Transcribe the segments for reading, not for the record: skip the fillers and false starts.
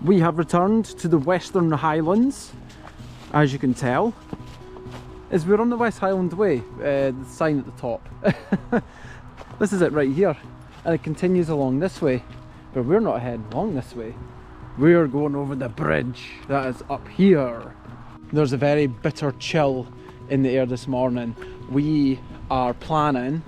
We have returned to the Western Highlands, as you can tell. As we're on the West Highland Way, the sign at the top. This is it right here, and it continues along this way, but we're not heading along this way. We're going over the bridge that is up here. There's a very bitter chill in the air this morning. We are planning,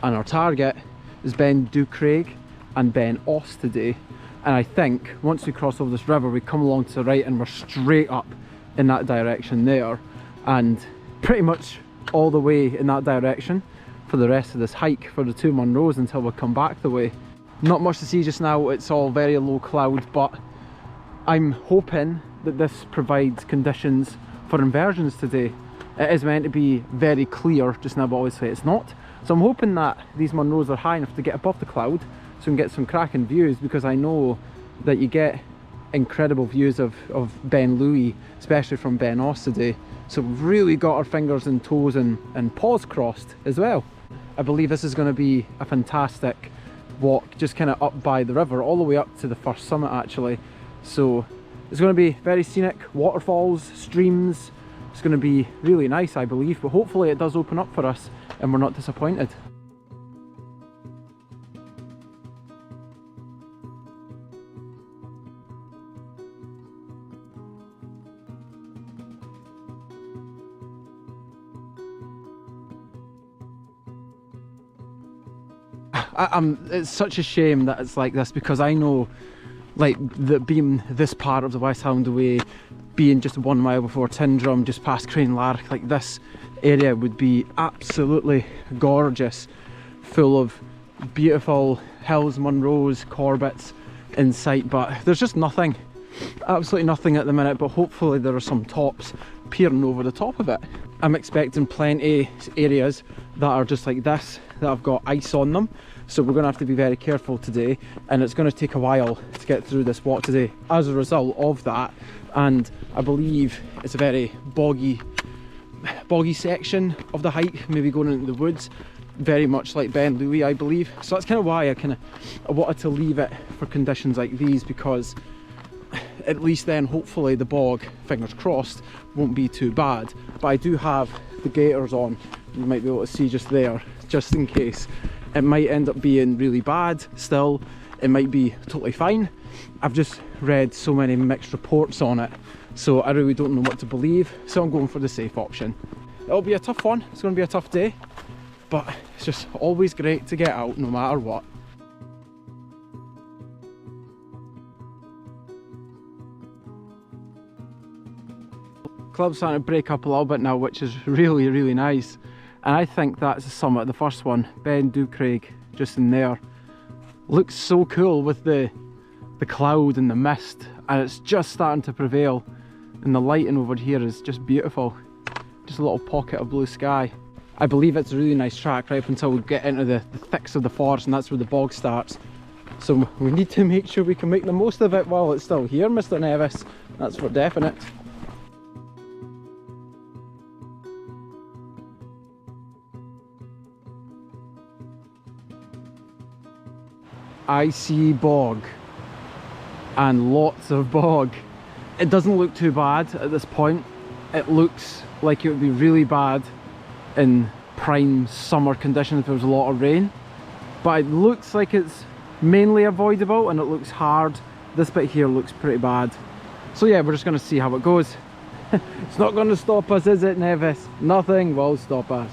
and our target is Dubhchraig and Munros today. And I think once we cross over this river, we come along to the right and we're straight up in that direction there, and pretty much all the way in that direction for the rest of this hike for the 2 Munros until we come back the way. Not much to see just now, it's all very low cloud, but I'm hoping that this provides conditions for inversions today. It is meant to be very clear just now, but obviously it's not. So I'm hoping that these Munros are high enough to get above the cloud so we can get some cracking views, because I know that you get incredible views of Beinn, especially from Munros today. So we've really got our fingers and toes and paws crossed as well. I believe this is going to be a fantastic walk, just kind of up by the river, all the way up to the first summit actually. So it's going to be very scenic, waterfalls, streams. It's going to be really nice, I believe, but hopefully it does open up for us and we're not disappointed. It's such a shame that it's like this, because I know, like, that being this part of the West Highland Way, being just 1 mile before Tyndrum, just past Crane Lark, like this area would be absolutely gorgeous, full of beautiful hills, Munros, Corbetts in sight, but there's just nothing, absolutely nothing at the minute. But hopefully there are some tops peering over the top of it. I'm expecting plenty areas that are just like this, that have got ice on them, so we're going to have to be very careful today, and it's going to take a while to get through this walk today as a result of that. And I believe it's a very boggy section of the hike, maybe going into the woods, very much like Beinn, I believe. So that's kind of why I wanted to leave it for conditions like these, because at least then hopefully the bog, fingers crossed, won't be too bad. But I do have the gaiters on, you might be able to see just there, just in case. It might end up being really bad still, it might be totally fine. I've just read so many mixed reports on it, so I really don't know what to believe, so I'm going for the safe option. It'll be a tough one, it's going to be a tough day, but it's just always great to get out no matter what. Cloud's starting to break up a little bit now, which is really nice. And I think that's the summit, the first one, Dubhchraig, just in there. Looks so cool with the cloud and the mist, and it's just starting to prevail. And the lighting over here is just beautiful. Just a little pocket of blue sky. I believe it's a really nice track right up until we get into the thicks of the forest, and that's where the bog starts. So we need to make sure we can make the most of it while it's still here, Mr. Nevis. That's for definite. I see bog, and lots of bog. It doesn't look too bad at this point. It looks like it would be really bad in prime summer conditions if there was a lot of rain, but it looks like it's mainly avoidable, and it looks hard. This bit here looks pretty bad. So yeah, we're just going to see how it goes. It's not going to stop us, is it, Nevis? Nothing will stop us.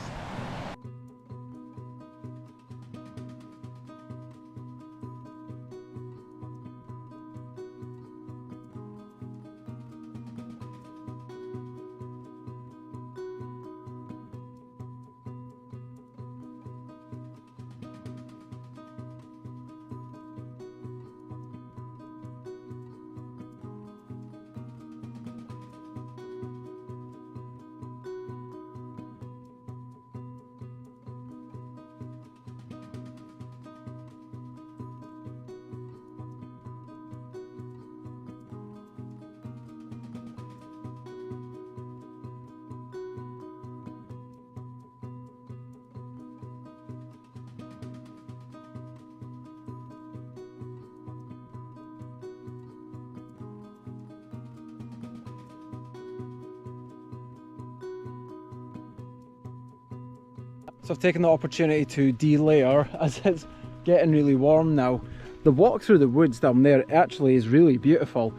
So I've taken the opportunity to delayer as it's getting really warm now. The walk through the woods down there actually is really beautiful.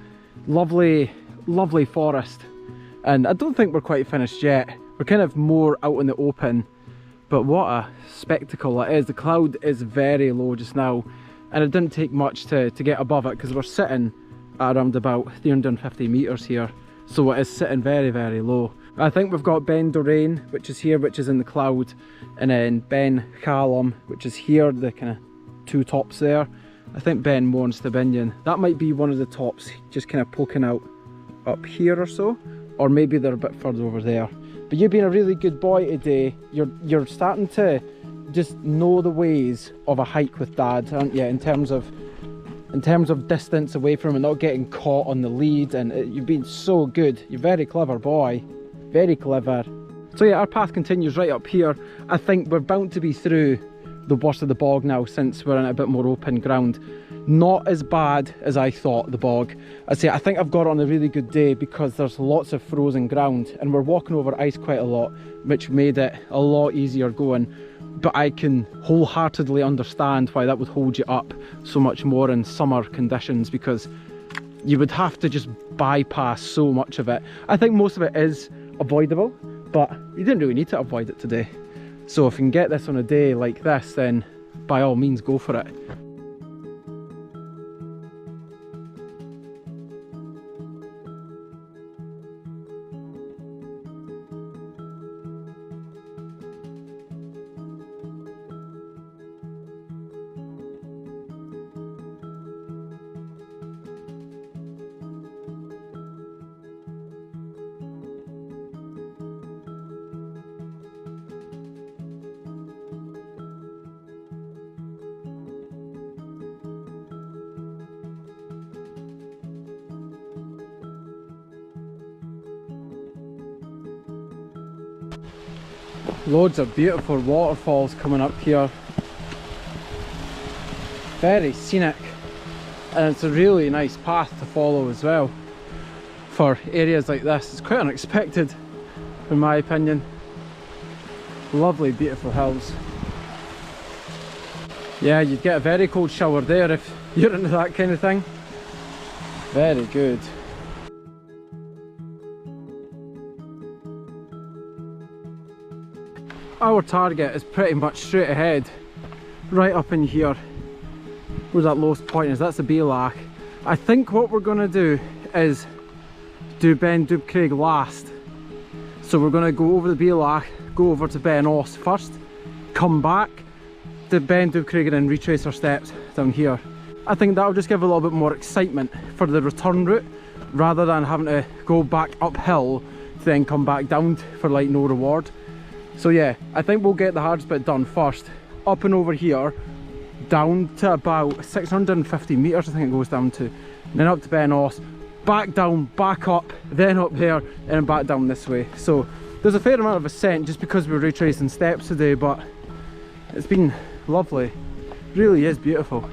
Lovely, lovely forest. And I don't think we're quite finished yet. We're kind of more out in the open, but what a spectacle it is. The cloud is very low just now, and it didn't take much to get above it because we're sitting at around about 350 metres here. So it is sitting very, very low. I think we've got Beinn, which is here, which is in the cloud, and then Beinn, which is here, the kind of two tops there. I think Beinn to Beinn. That might be one of the tops just kind of poking out up here or so, or maybe they're a bit further over there. But you've been a really good boy today. You're starting to just know the ways of a hike with Dad, aren't you? In terms of distance away from it, not getting caught on the lead, and you've been so good. You're a very clever boy, very clever. So yeah, our path continues right up here. I think we're bound to be through the worst of the bog now, since we're in a bit more open ground. Not as bad as I thought, the bog. I think I've got it on a really good day because there's lots of frozen ground and we're walking over ice quite a lot, which made it a lot easier going. But I can wholeheartedly understand why that would hold you up so much more in summer conditions, because you would have to just bypass so much of it. I think most of it is avoidable, but you didn't really need to avoid it today. So if you can get this on a day like this, then by all means go for it. Loads of beautiful waterfalls coming up here. Very scenic, and it's a really nice path to follow as well for areas like this. It's quite unexpected in my opinion. Lovely beautiful hills. Yeah, you'd get a very cold shower there if you're into that kind of thing. Very good. Our target is pretty much straight ahead, right up in here where that lowest point is. That's the Beinn. I think what we're going to do is do Dubhchraig last. So we're going to go over the Beinn, go over to Munros first, come back to Dubhchraig and then retrace our steps down here. I think that'll just give a little bit more excitement for the return route, rather than having to go back uphill to then come back down for like no reward. So yeah, I think we'll get the hardest bit done first. Up and over here, down to about 650 metres I think it goes down to. And then up to Munros, back down, back up, then up there, and then back down this way. So there's a fair amount of ascent just because we're retracing steps today, but it's been lovely. Really is beautiful.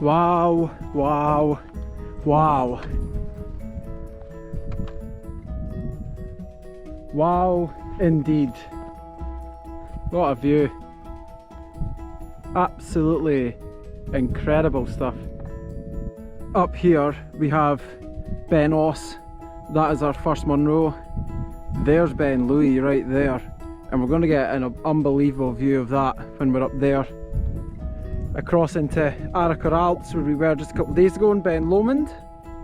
Wow, wow, wow. Wow, indeed. What a view. Absolutely incredible stuff. Up here we have Munros. That is our first Munro. There's Beinn right there. And we're going to get an unbelievable view of that when we're up there. Across into Corbetts, where we were just a couple of days ago in Beinn.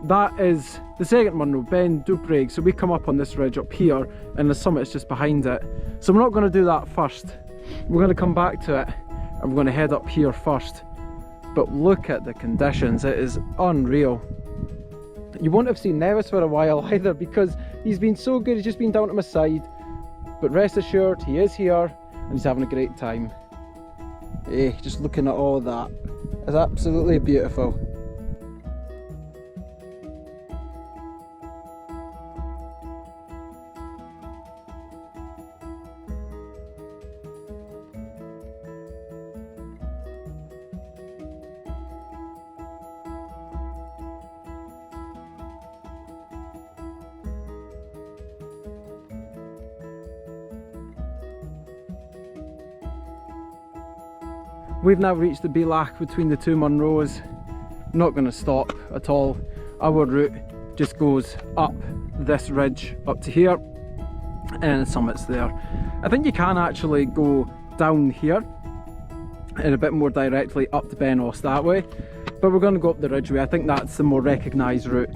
that is the second Munro, Beinn, Dubhchraig. So we come up on this ridge up here and the summit's just behind it. So we're not going to do that first. We're going to come back to it and we're going to head up here first. But look at the conditions, it is unreal. You won't have seen Nevis for a while either because he's been so good, he's just been down to my side. But rest assured, he is here and he's having a great time. Hey, just looking at all of that, it's absolutely beautiful. We've now reached the Beinn between the two Munros. Not going to stop at all. Our route just goes up this ridge up to here and the summit's there. I think you can actually go down here and a bit more directly up to Beinn that way, but we're going to go up the ridgeway. I think that's the more recognised route.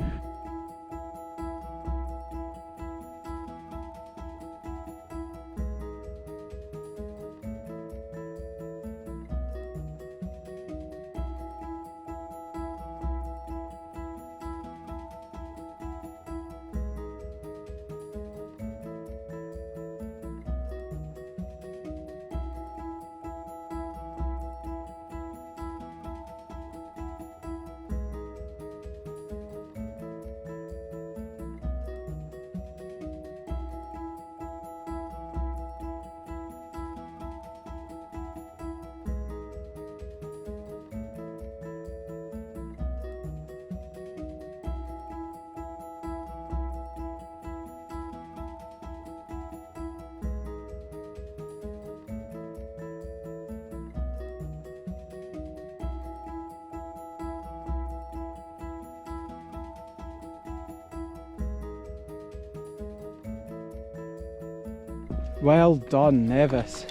Well done, Nevis.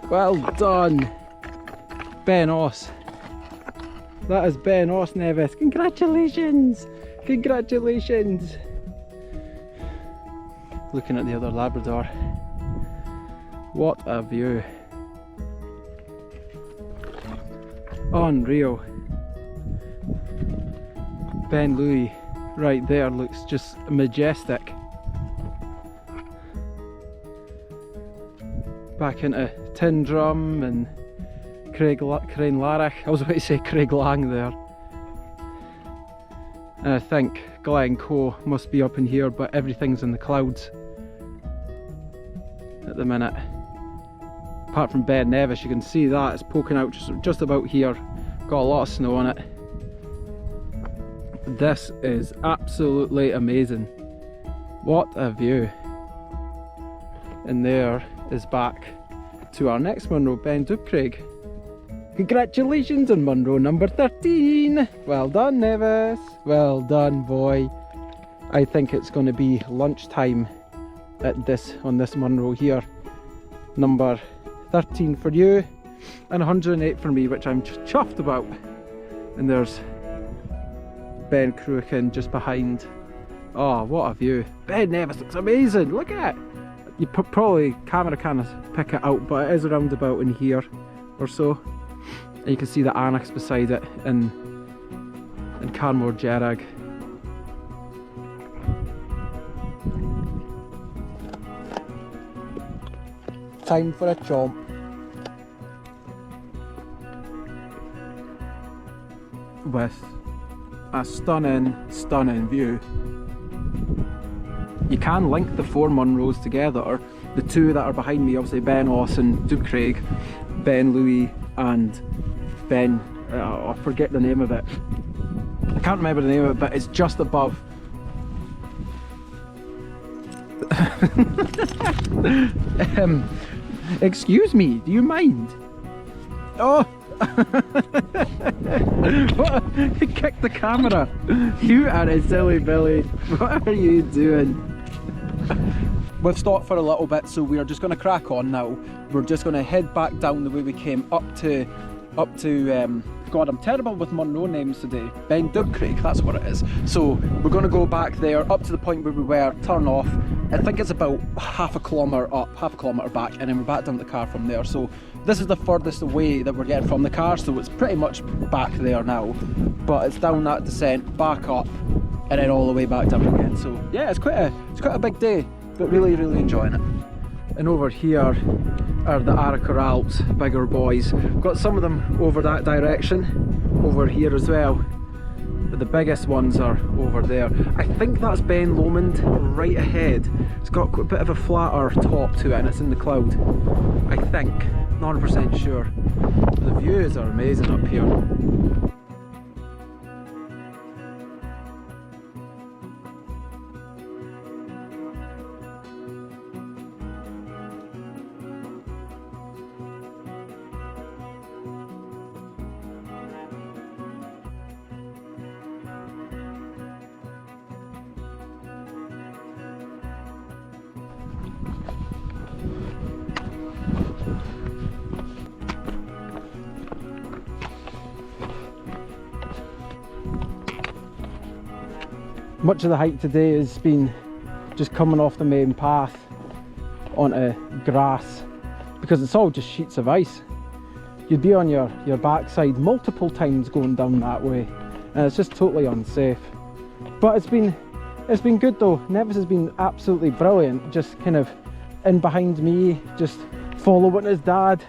Well done, Beinn. That is Beinn, Nevis. Congratulations! Congratulations! Looking at the other Labrador. What a view. Unreal. Beinn right there looks just majestic. Back into Tindrum and Crane Larach. I was about to say Craig Lang there. And I think Glencoe must be up in here, but everything's in the clouds at the minute. Apart from Beinn Nevis, you can see that it's poking out just about here. Got a lot of snow on it. This is absolutely amazing. What a view. And there is back to our next Munro, Beinn Dubhchraig. Congratulations on Munro number 13! Well done, Nevis! Well done, boy! I think it's going to be lunchtime on this Munro here. Number 13 for you and 108 for me, which I'm chuffed about. And there's Beinn Cruachan just behind. Oh, what a view! Beinn Nevis looks amazing! Look at it! You probably camera can't pick it out, but it is around about in here or so. And you can see the annex beside it in Carmore Dubhchraig. Time for a chomp. With a stunning view. You can link the four Munros together, the two that are behind me, obviously Beinn and Dubhchraig, Beinn and Beinn, I forget the name of it. I can't remember the name of it, but it's just above. Excuse me, do you mind? Oh! He kicked the camera. You are a silly Billy. What are you doing? We've stopped for a little bit, so we are just going to crack on now. We're just going to head back down the way we came up to God, I'm terrible with Munro names today. Beinn Dubhchraig, that's what it is. So we're going to go back there up to the point where we were, turn off. I think it's about half a kilometre up, half a kilometre back, and then we're back down the car from there. So this is the furthest away that we're getting from the car, so it's pretty much back there now. But it's down that descent, back up, and then all the way back down again. So yeah, it's quite a big day, but really enjoying it. And over here are the Arachar Alps, bigger boys. We've got some of them over that direction, over here as well. But the biggest ones are over there. I think that's Beinn Lomond right ahead. It's got a bit of a flatter top to it and it's in the cloud. I think, not 100% sure. The views are amazing up here. Much of the hike today has been just coming off the main path onto grass, because it's all just sheets of ice. You'd be on your backside multiple times going down that way, and it's just totally unsafe. But it's been good though. Nevis has been absolutely brilliant, just kind of in behind me, just following his dad.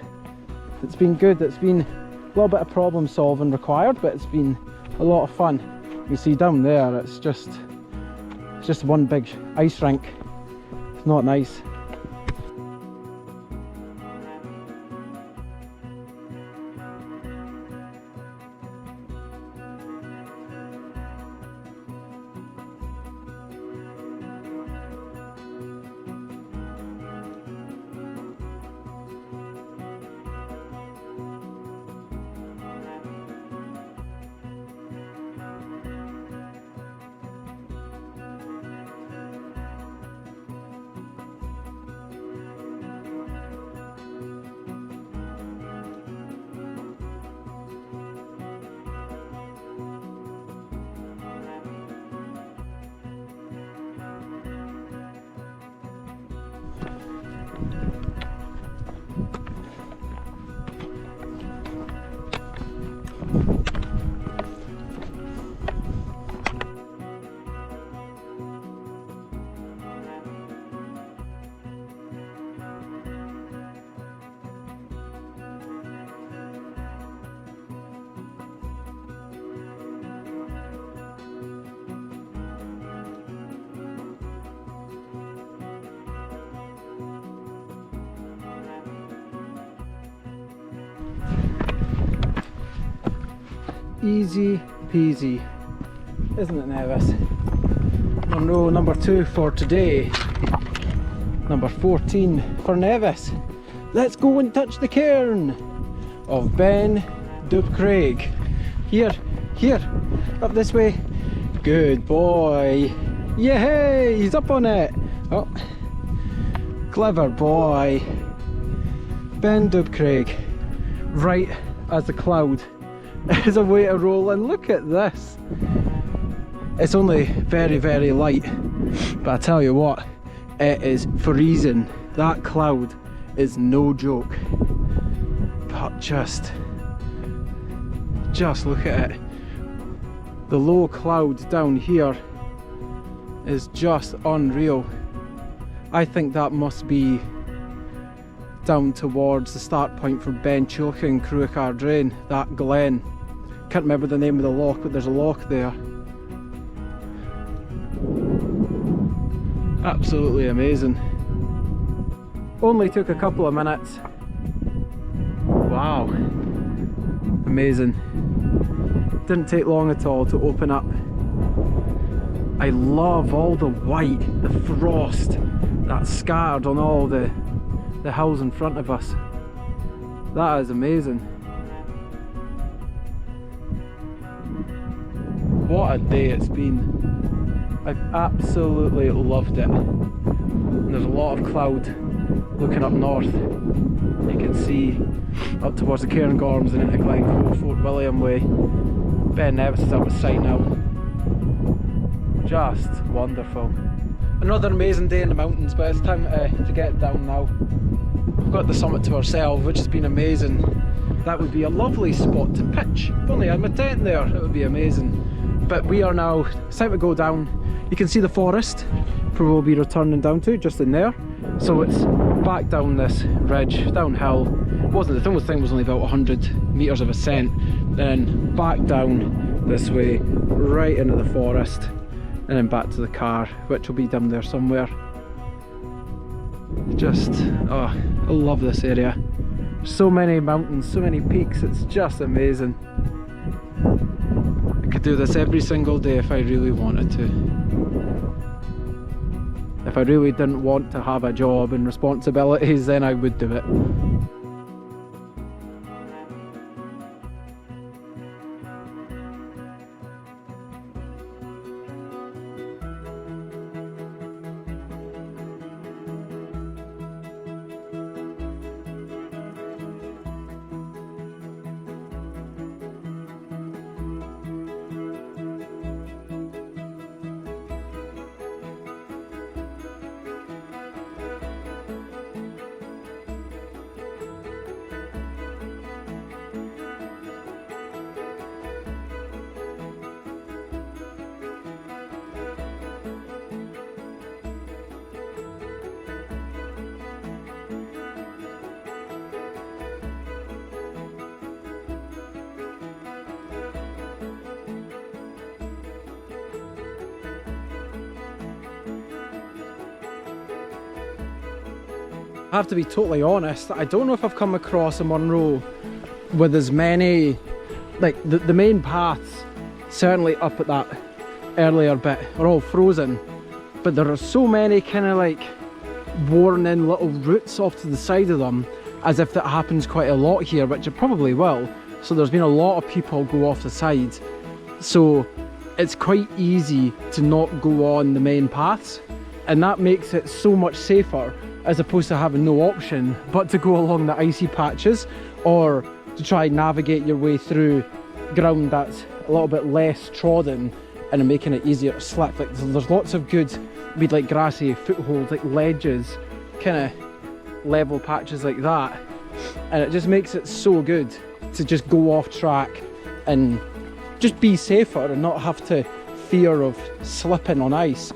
It's been good. It's been a little bit of problem solving required, but it's been a lot of fun. You see down there, it's just one big ice rink. It's not nice. Easy peasy, isn't it, Nevis? Munro number 2 for today. Number 14 for Nevis. Let's go and touch the cairn of Beinn Dubhchraig. Here, up this way. Good boy. Yay! He's up on it. Oh, clever boy. Beinn Dubhchraig. Right as the cloud is a way to roll in. Look at this. It's only very light, but I tell you what, it is freezing. That cloud is no joke. But just look at it. The low cloud down here is just unreal. I think that must be down towards the start point for Beinn and Cruachar Drain, that glen. Can't remember the name of the loch, but there's a loch there. Absolutely amazing. Only took a couple of minutes. Wow, amazing. Didn't take long at all to open up. I love all the white, the frost that's scattered on all the hills in front of us. That is amazing. What a day it's been. I've absolutely loved it. And there's a lot of cloud looking up north. You can see up towards the Cairngorms and into Glencoe, Fort William way. Beinn Nevis is out of sight now. Just wonderful. Another amazing day in the mountains, but it's time to get down now. We've got the summit to ourselves, which has been amazing. That would be a lovely spot to pitch. If only I had my tent there, it would be amazing. But we are now, it's time to go down. You can see the forest, where we'll be returning down to, just in there. So it's back down this ridge, downhill. The thing was only about 100 metres of ascent. Then back down this way, right into the forest, and then back to the car, which will be down there somewhere. Just, oh, I love this area. So many mountains, so many peaks, it's just amazing. I could do this every single day if I really wanted to. If I really didn't want to have a job and responsibilities, then I would do it. I have to be totally honest, I don't know if I've come across a Munro with as many, like the main paths, certainly up at that earlier bit, are all frozen, but there are so many kind of like worn in little routes off to the side of them, as if that happens quite a lot here, which it probably will. So there's been a lot of people go off the side, so it's quite easy to not go on the main paths, and that makes it so much safer, as opposed to having no option but to go along the icy patches, or to try and navigate your way through ground that's a little bit less trodden and making it easier to slip. Like there's lots of good, we'd like grassy footholds, like ledges, kind of level patches like that, and it just makes it so good to just go off track and just be safer and not have to fear of slipping on ice.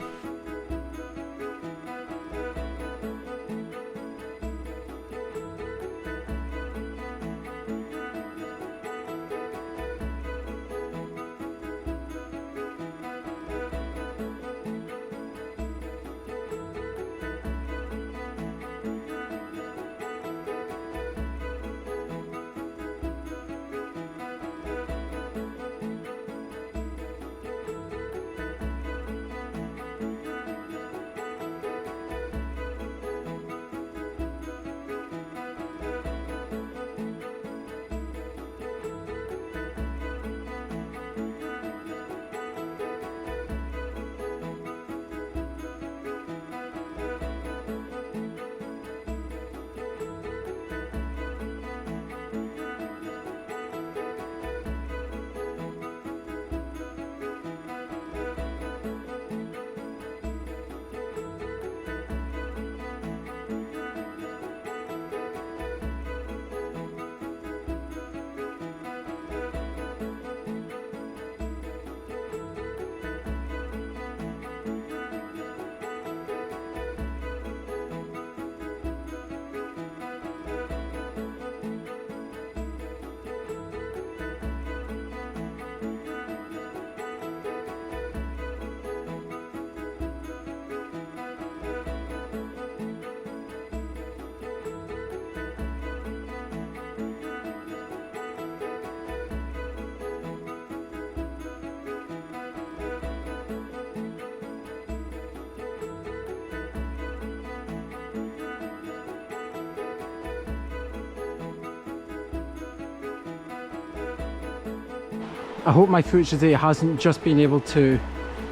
I hope my footage today hasn't just been able to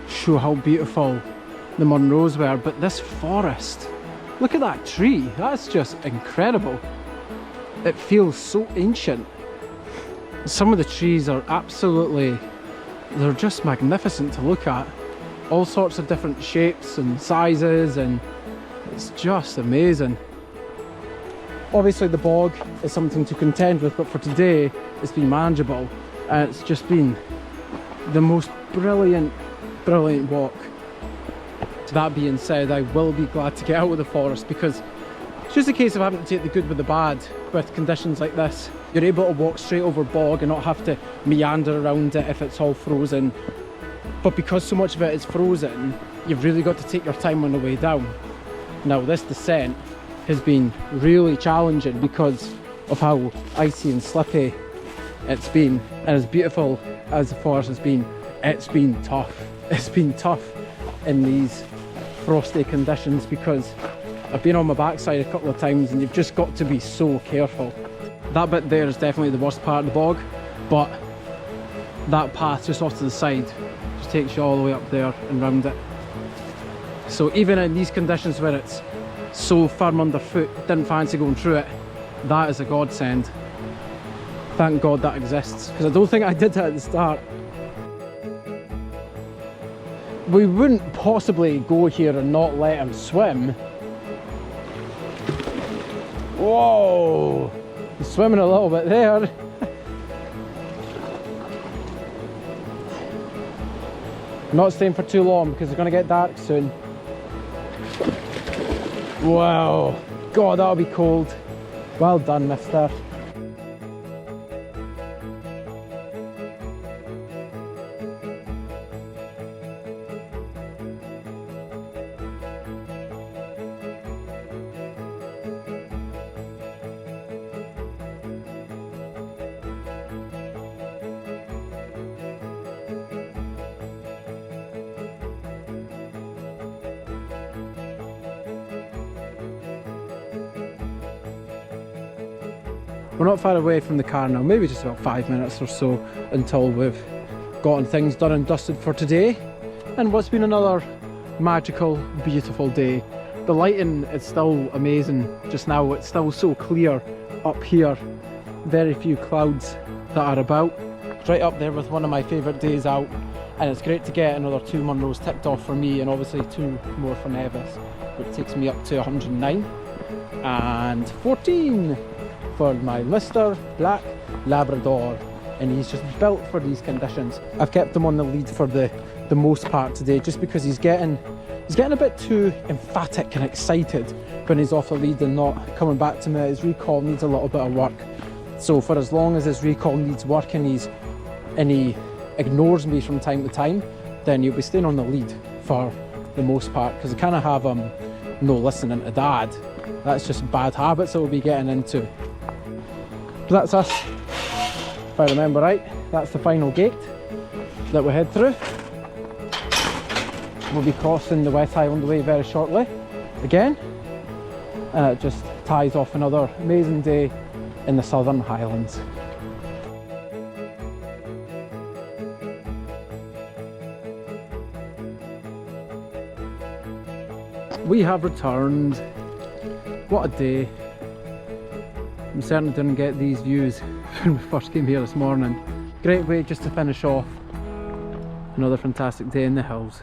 show how beautiful the Munros were, but this forest, look at that tree, that's just incredible. It feels so ancient. Some of the trees are absolutely, they're just magnificent to look at. All sorts of different shapes and sizes, and it's just amazing. Obviously the bog is something to contend with, but for today it's been manageable, and it's just been the most brilliant walk. That being said, I will be glad to get out of the forest, because it's just a case of having to take the good with the bad with conditions like this. You're able to walk straight over bog and not have to meander around it if it's all frozen. But because so much of it is frozen, you've really got to take your time on the way down. Now this descent has been really challenging because of how icy and slippy it's been, and as beautiful as the forest has been, it's been tough. It's been tough in these frosty conditions, because I've been on my backside a couple of times and you've just got to be so careful. That bit there is definitely the worst part of the bog, but that path just off to the side just takes you all the way up there and round it. So even in these conditions where it's so firm underfoot, didn't fancy going through it, that is a godsend. Thank God that exists, because I don't think I did that at the start. We wouldn't possibly go here and not let him swim. Whoa! He's swimming a little bit there. Not staying for too long because it's going to get dark soon. Wow! God, that'll be cold. Well done, mister. We're not far away from the car now, maybe just about 5 minutes or so until we've gotten things done and dusted for today. And what's been another magical, beautiful day. The lighting is still amazing just now, it's still so clear up here. Very few clouds that are about. It's right up there with one of my favourite days out, and it's great to get another 2 Munros ticked off for me, and obviously 2 more for Nevis, which takes me up to 109 and 14 for my Mr. Black Labrador, and he's just built for these conditions. I've kept him on the lead for the most part today, just because he's getting a bit too emphatic and excited when he's off the lead and not coming back to me. His recall needs a little bit of work, so for as long as his recall needs work and he ignores me from time to time, then he'll be staying on the lead for the most part, because I kind of have him no listening to dad. That's just bad habits that we'll be getting into. But that's us, if I remember right. That's the final gate that we head through. We'll be crossing the West Highland Way very shortly again, and it just ties off another amazing day in the Southern Highlands. We have returned. What a day. We certainly didn't get these views when we first came here this morning. Great way just to finish off another fantastic day in the hills.